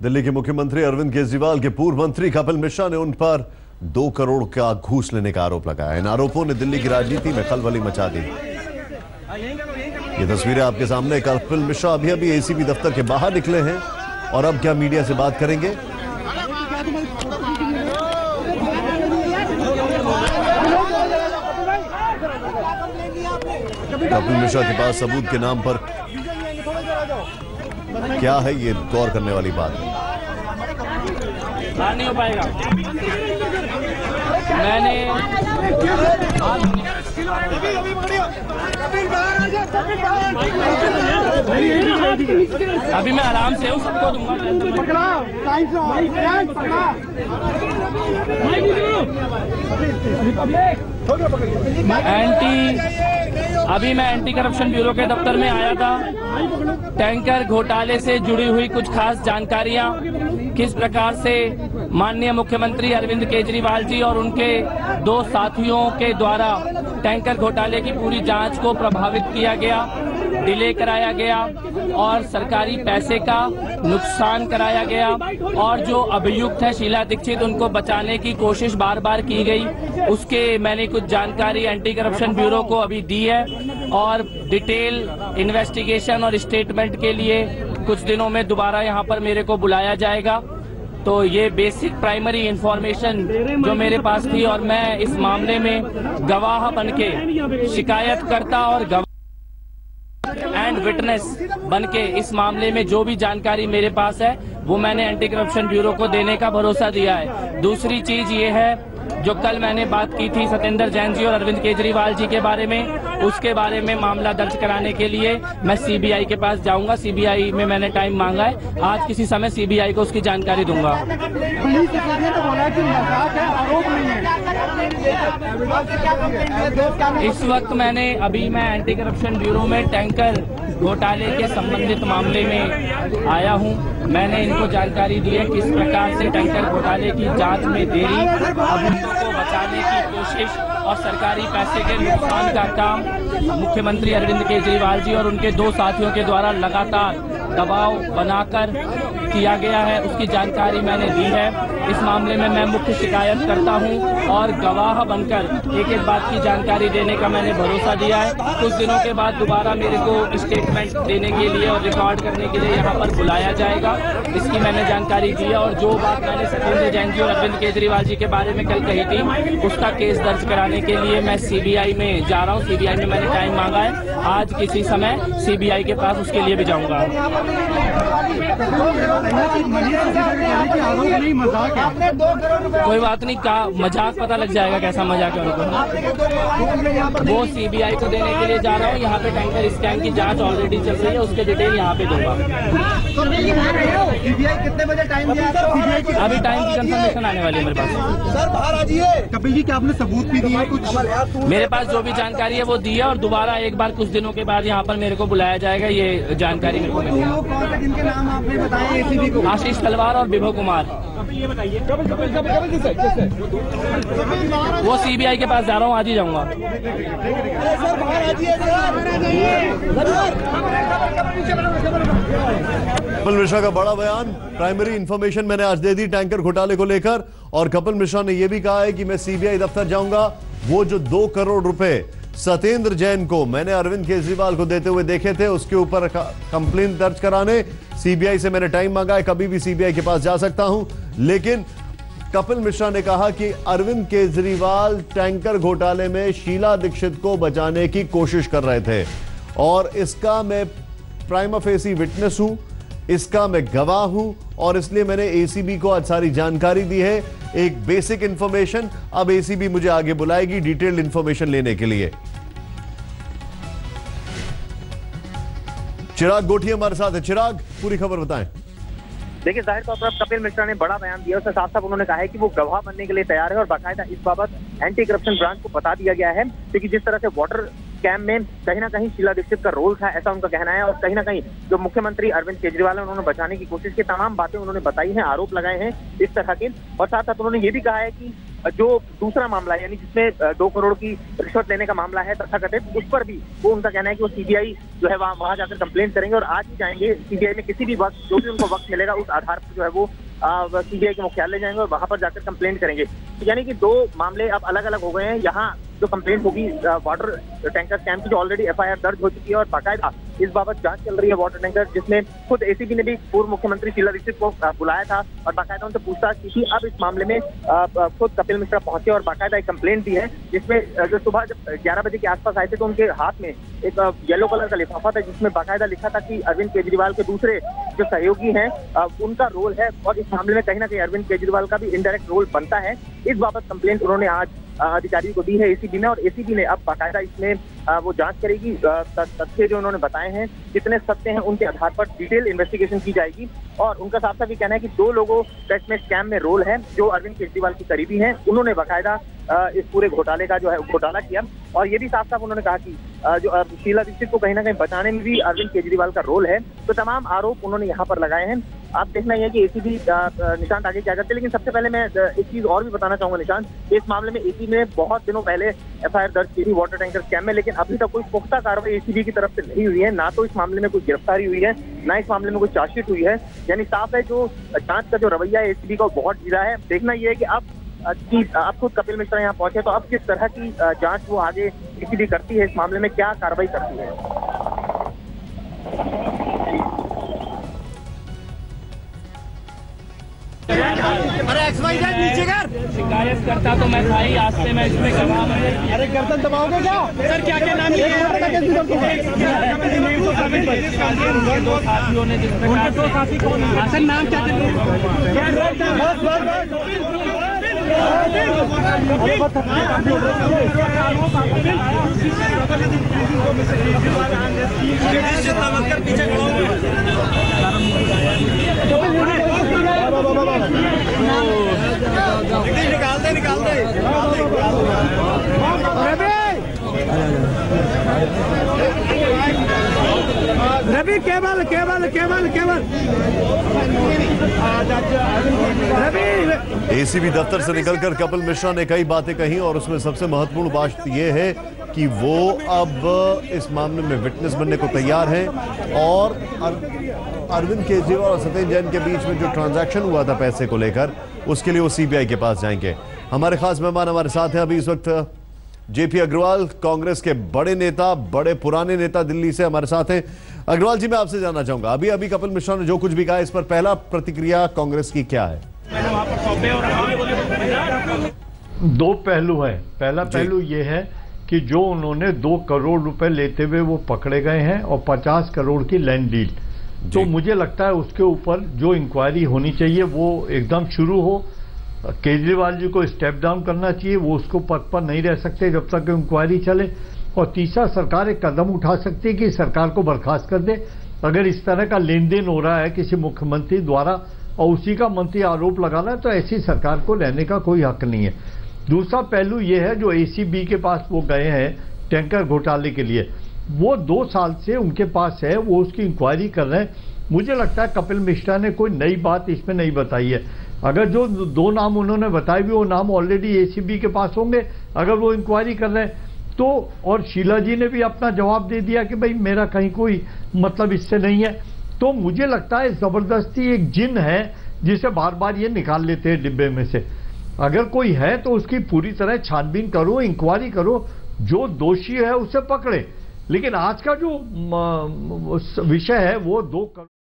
दिल्ली के मुख्यमंत्री अरविंद केजरीवाल के पूर्व मंत्री कपिल मिश्रा ने उन पर 2 करोड़ का घूस लेने का आरोप लगाया। इन आरोपों ने दिल्ली की राजनीति में खलबली मचा दी। ये तस्वीरें आपके सामने। कपिल मिश्रा अभी अभी एसीबी दफ्तर के बाहर निकले हैं और अब क्या मीडिया से बात करेंगे। कपिल मिश्रा के पास सबूत के नाम पर क्या है, ये गौर करने वाली बात है। नहीं हो पाएगा। मैंने अभी मैं आराम से हूँ, सबको दूंगा। अभी मैं एंटी करप्शन ब्यूरो के दफ्तर में आया था। टैंकर घोटाले से जुड़ी हुई कुछ खास जानकारियां, किस प्रकार से माननीय मुख्यमंत्री अरविंद केजरीवाल जी और उनके 2 साथियों के द्वारा टैंकर घोटाले की पूरी जांच को प्रभावित किया गया, डिले कराया गया और सरकारी पैसे का नुकसान कराया गया, और जो अभियुक्त है शीला दीक्षित, उनको बचाने की कोशिश बार बार की गई। उसके मैंने कुछ जानकारी एंटी करप्शन ब्यूरो को अभी दी है और डिटेल इन्वेस्टिगेशन और स्टेटमेंट के लिए कुछ दिनों में दोबारा यहाँ पर मेरे को बुलाया जाएगा। तो ये बेसिक प्राइमरी इंफॉर्मेशन जो मेरे पास थी, और मैं इस मामले में गवाह बनके, शिकायतकर्ता और गवाह एंड विटनेस बनके इस मामले में जो भी जानकारी मेरे पास है वो मैंने एंटी करप्शन ब्यूरो को देने का भरोसा दिया है। दूसरी चीज ये है, जो कल मैंने बात की थी सत्येंद्र जैन जी और अरविंद केजरीवाल जी के बारे में, उसके बारे में मामला दर्ज कराने के लिए मैं सीबीआई के पास जाऊंगा। सीबीआई में मैंने टाइम मांगा है, आज किसी समय सीबीआई को उसकी जानकारी दूंगा। इस वक्त मैं एंटी करप्शन ब्यूरो में टैंकर घोटाले के संबंधित मामले में आया हूं। मैंने इनको जानकारी दी है किस प्रकार से टैंकर घोटाले की जांच में देरी, अभियुक्तों को बचाने की कोशिश और सरकारी पैसे के नुकसान का काम मुख्यमंत्री अरविंद केजरीवाल जी और उनके 2 साथियों के द्वारा लगातार दबाव बनाकर किया गया है, उसकी जानकारी मैंने दी है। इस मामले में मैं मुख्य शिकायत करता हूं और गवाह बनकर एक एक बात की जानकारी देने का मैंने भरोसा दिया है। कुछ दिनों के बाद दोबारा मेरे को स्टेटमेंट देने के लिए और रिकॉर्ड करने के लिए यहाँ पर बुलाया जाएगा, इसकी मैंने जानकारी दी है। और जो बात मैंने सत्येंद्र जैन जी और अरविंद केजरीवाल जी के बारे में कल कही थी, उसका केस दर्ज कराने के लिए मैं सीबीआई में जा रहा हूँ। सीबीआई में मैंने टाइम मांगा है, आज किसी समय सीबीआई के पास उसके लिए भी जाऊँगा। कोई बात नहीं, का मजाक पता लग जाएगा कैसा मजाक है उनको। वो सीबीआई को देने के लिए जा रहा हूँ। यहाँ पे टैंकर स्कैम की जांच ऑलरेडी चल रही है, उसके डिटेल यहाँ पे दूंगा। कितने बजे टाइम दिया? अभी टाइम की कंफर्मेशन आने वाली है मेरे पास। सर बाहर आ जाइए। कपिल जी, क्या आपने सबूत भी दिए कुछ? मेरे पास जो भी जानकारी है वो दी है, और दोबारा एक बार कुछ दिनों के बाद यहाँ पर मेरे को बुलाया जाएगा। ये जानकारी मेरे को मिली है। जिनके नाम आपने बताए एसीबी को? आशीष तलवार और विभव कुमार। ये बताइए, वो सीबीआई के पास जा रहा हूँ, आज ही जाऊँगा। कपिल मिश्रा का बड़ा बयान, प्राइमरी इंफॉर्मेशन मैंने आज दे दी टैंकर घोटाले को लेकर, और कपिल मिश्रा ने यह भी कहा है कि मैं सीबीआई दफ्तर जाऊंगा। वो जो 2 करोड़ रुपए सत्येंद्र जैन को मैंने अरविंद केजरीवाल को देते हुए देखे थे, उसके ऊपर कंप्लेंट दर्ज कराने सीबीआई से मैंने टाइम मांगा है। कभी भी सीबीआई के पास जा सकता हूं। लेकिन कपिल मिश्रा ने कहा कि अरविंद केजरीवाल टैंकर घोटाले में शीला दीक्षित को बचाने की कोशिश कर रहे थे, और इसका मैं प्राइमा फेसी विटनेस हूं, इसका मैं गवाह हूं, और इसलिए मैंने एसीबी को आज सारी जानकारी दी है, एक बेसिक इंफॉर्मेशन। अब एसीबी मुझे आगे बुलाएगी डिटेल्ड इंफॉर्मेशन लेने के लिए। चिराग गोठी हमारे साथ है। चिराग, पूरी खबर बताएं। देखिए, जाहिर तौर पर कपिल मिश्रा ने बड़ा बयान दिया। उसके साथ साथ उन्होंने कहा है कि वो गवाह बनने के लिए तैयार है, और बाकायदा इस बाबत एंटी करप्शन ब्रांच को बता दिया गया है, क्योंकि जिस तरह से वाटर स्कैम में कहीं ना कहीं शीला दीक्षित का रोल था, ऐसा उनका कहना है। और कहीं ना कहीं जो मुख्यमंत्री अरविंद केजरीवाल है, उन्होंने बचाने की कोशिश की, तमाम बातें उन्होंने बताई हैं, आरोप लगाए हैं इस तरह के। और साथ साथ उन्होंने ये भी कहा है कि जो दूसरा मामला है, यानी जिसमें 2 करोड़ की रिश्वत लेने का मामला है तथाकथित, उस पर भी वो उनका कहना है कि वो सीबीआई जो है वहां जाकर कंप्लेंट करेंगे और आज ही जाएंगे सीबीआई में। किसी भी वक्त जो भी उनको वक्त मिलेगा उस आधार पर जो है वो सीबीआई के मुख्यालय जाएंगे और वहां पर जाकर कंप्लेंट करेंगे। यानी कि 2 मामले अब अलग अलग हो गए हैं। यहाँ जो कंप्लेंट होगी वाटर टैंकर स्कैम की, जो ऑलरेडी एफआईआर दर्ज हो चुकी है और बाकायदा इस बाबत जांच चल रही है वाटर टैंकर, जिसमें खुद एसीबी ने भी पूर्व मुख्यमंत्री शीला दीक्षित को बुलाया था और बाकायदा उनसे पूछताछ की थी। अब इस मामले में खुद कपिल मिश्रा पहुंचे और बाकायदा एक कंप्लेंट दी है, जिसमें जो सुबह जब 11 बजे के आसपास आए थे तो उनके हाथ में एक येलो कलर का लिफाफा था, जिसमें बाकायदा लिखा था कि अरविंद केजरीवाल के दूसरे जो सहयोगी हैं उनका रोल है और इस मामले में कहीं ना कहीं अरविंद केजरीवाल का भी इनडायरेक्ट रोल बनता है। इस बाबत कंप्लेंट उन्होंने आज अधिकारियों को दी है एसीबी ने, और एसीबी ने अब बाकायदा इसमें वो जांच करेगी। तथ्य जो उन्होंने बताए हैं जितने सत्य हैं उनके आधार पर डिटेल इन्वेस्टिगेशन की जाएगी। और उनका साफ साफ ये कहना है कि 2 लोगों का इसमें स्कैम में रोल है जो अरविंद केजरीवाल के करीबी हैं। उन्होंने बाकायदा इस पूरे घोटाले का जो है घोटाला किया और ये भी साफ साफ उन्होंने कहा कि जो शीला दीक्षित को कहीं ना कहीं बचाने में भी अरविंद केजरीवाल का रोल है। तो तमाम आरोप उन्होंने यहाँ पर लगाए हैं। आप देखना ही है कि एसीबी निशांत आगे क्या करते हैं। लेकिन सबसे पहले मैं एक चीज और भी बताना चाहूंगा निशांत, इस मामले में एसीबी ने बहुत दिनों पहले एफआईआर दर्ज की थी वाटर टैंकर स्कैम में, लेकिन अभी तक कोई पुख्ता कार्रवाई एसीबी की तरफ से नहीं हुई है। ना तो इस मामले में कोई गिरफ्तारी हुई है, ना इस मामले में कोई चार्जशीट हुई है। यानी साफ है जो जांच का जो रवैया है एसीबी का बहुत ढीला है। देखना यह है कि अब खुद कपिल मिश्रा यहाँ पहुंचे तो अब किस तरह की जांच वो आगे एसीबी करती है, इस मामले में क्या कार्रवाई करती है। शिकायत करता तो मैं था ही, आज से मैं इसमें गवाह हूं। अरे गर्दन दबाओगे क्या सर? क्या क्या नाम लिए? 2 साथियों ने जिस प्रकार 2 साथी कौन है सर? नाम क्या निकालते रवि केवल एसीबी दफ्तर से निकलकर कपिल मिश्रा ने कई बातें कही और उसमें सबसे महत्वपूर्ण बात यह है कि वो अब इस मामले में विटनेस बनने को तैयार हैं और अरविंद केजरीवाल और सत्येंद्र जैन के बीच में जो ट्रांजैक्शन हुआ था पैसे को लेकर, उसके लिए वो सीबीआई के पास जाएंगे। हमारे खास मेहमान हमारे साथ हैं अभी इस वक्त जेपी अग्रवाल, कांग्रेस के बड़े नेता, बड़े पुराने नेता दिल्ली से हमारे साथ हैं। अग्रवाल जी, मैं आपसे जानना चाहूंगा, अभी कपिल मिश्रा ने जो कुछ भी कहा, इस पर पहला प्रतिक्रिया कांग्रेस की क्या है? 2 पहलू है। पहला पहलू यह है कि जो उन्होंने 2 करोड़ रुपए लेते हुए वो पकड़े गए हैं और 50 करोड़ की लैंड डील, तो मुझे लगता है उसके ऊपर जो इंक्वायरी होनी चाहिए वो एकदम शुरू हो। केजरीवाल जी को स्टेप डाउन करना चाहिए, वो उसको पद पर नहीं रह सकते जब तक इंक्वायरी चले। और तीसरा, सरकार एक कदम उठा सकती है कि सरकार को बर्खास्त कर दे अगर इस तरह का लेन देन हो रहा है किसी मुख्यमंत्री द्वारा और उसी का मंत्री आरोप लगाना है, तो ऐसी सरकार को रहने का कोई हक नहीं है। दूसरा पहलू यह है, जो एसीबी के पास वो गए हैं टैंकर घोटाले के लिए, वो 2 साल से उनके पास है, वो उसकी इंक्वायरी कर रहे हैं। मुझे लगता है कपिल मिश्रा ने कोई नई बात इसमें नहीं बताई है। अगर जो 2 नाम उन्होंने बताए भी वो नाम ऑलरेडी एसीबी के पास होंगे अगर वो इंक्वायरी कर रहे हैं तो। और शीला जी ने भी अपना जवाब दे दिया कि भाई मेरा कहीं कोई मतलब इससे नहीं है। तो मुझे लगता है जबरदस्ती एक जिन है जिसे बार बार ये निकाल लेते हैं डिब्बे में से। अगर कोई है तो उसकी पूरी तरह छानबीन करो, इंक्वायरी करो, जो दोषी है उसे पकड़े। लेकिन आज का जो विषय है वो 2 करोड़